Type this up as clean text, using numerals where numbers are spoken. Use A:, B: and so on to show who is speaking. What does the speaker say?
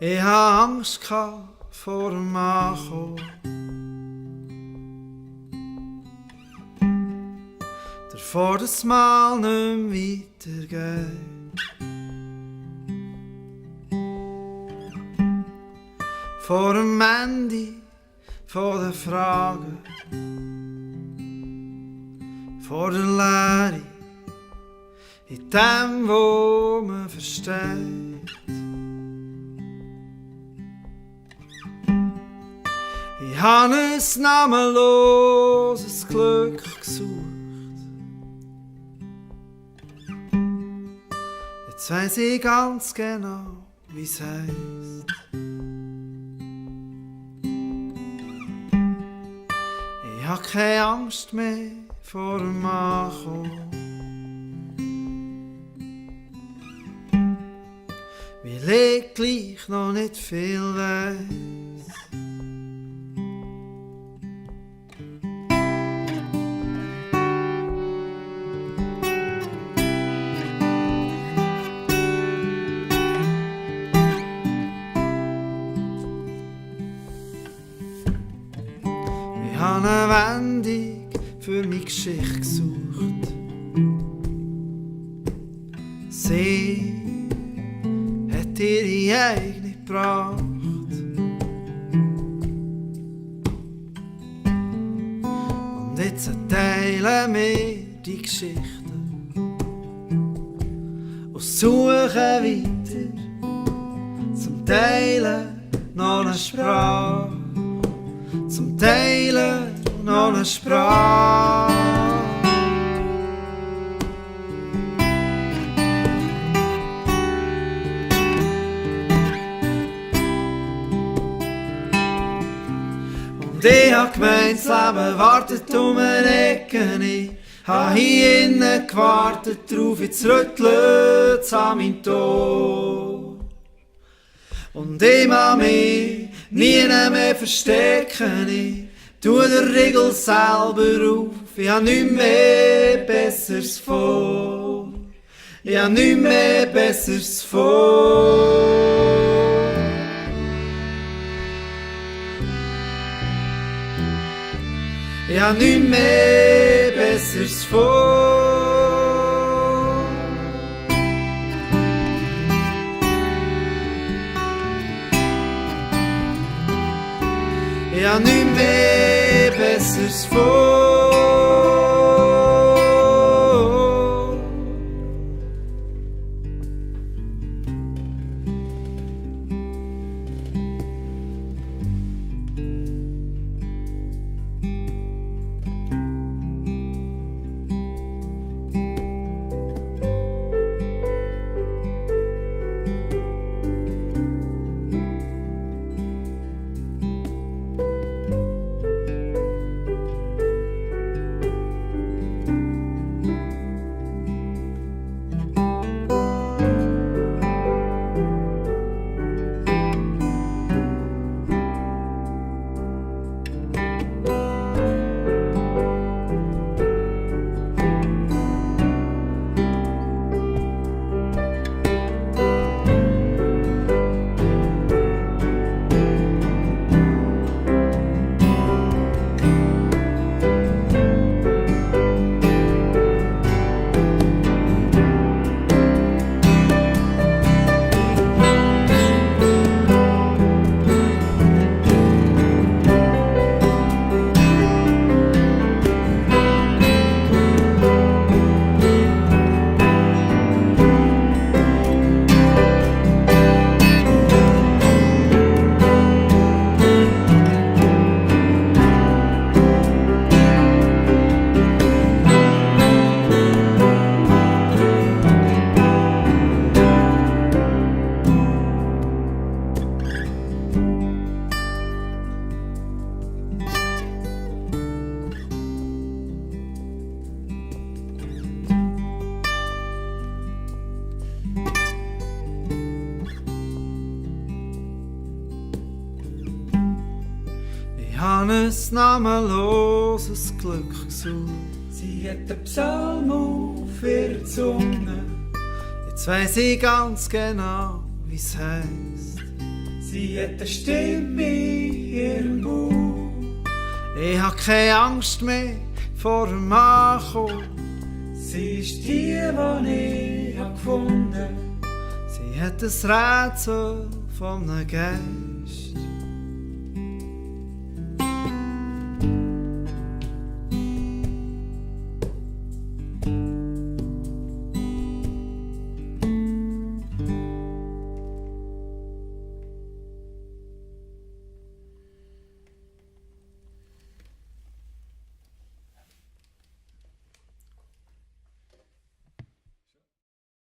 A: Ich hatte Angst vor dem Ankommen. Davor, dass es mal nicht mehr weitergeht. Vor dem Ende von den Fragen. Vor der Leere in dem, wo man versteht. Ich habe ein namenloses Glück gesucht. Jetzt weiss ich ganz genau, wie's heisst. Ich habe keine Angst mehr vor dem Ankommen. Weil ich gleich noch nicht viel weiss. Ich habe eine Wendung für meine Geschichte gesucht. Sie hat ihre eigene gebracht. Und jetzt teilen wir die Geschichten und suchen weiter zum Teilen noch eine Sprache. Zum Teilen noch eine Sprache. Und ich hab gemeint, das Leben wartet um eine Ecke. Ich hab hier innen gewartet drauf, jetzt rüttelt an mein Tor. Und ich mag mich nie mehr verstecken. Ich tue den Riegel selber auf. Ich hab nichts mehr Besseres vor. Ich hab nichts mehr Besseres vor. Ich hab nichts mehr Besseres vor. Ich hab nichts mehr Besseres vor. Ich habe ein namenloses Glück gesucht. Sie hat den Psalm auf ihrer Zunge. Jetzt weiss ich ganz genau, wie's heisst. Sie hat eine Stimme in ihrem Bauch. Ich hab keine Angst mehr vor dem Ankommen. Sie ist die ich hab gefunden. Sie hat ein Rätsel von einem Geist.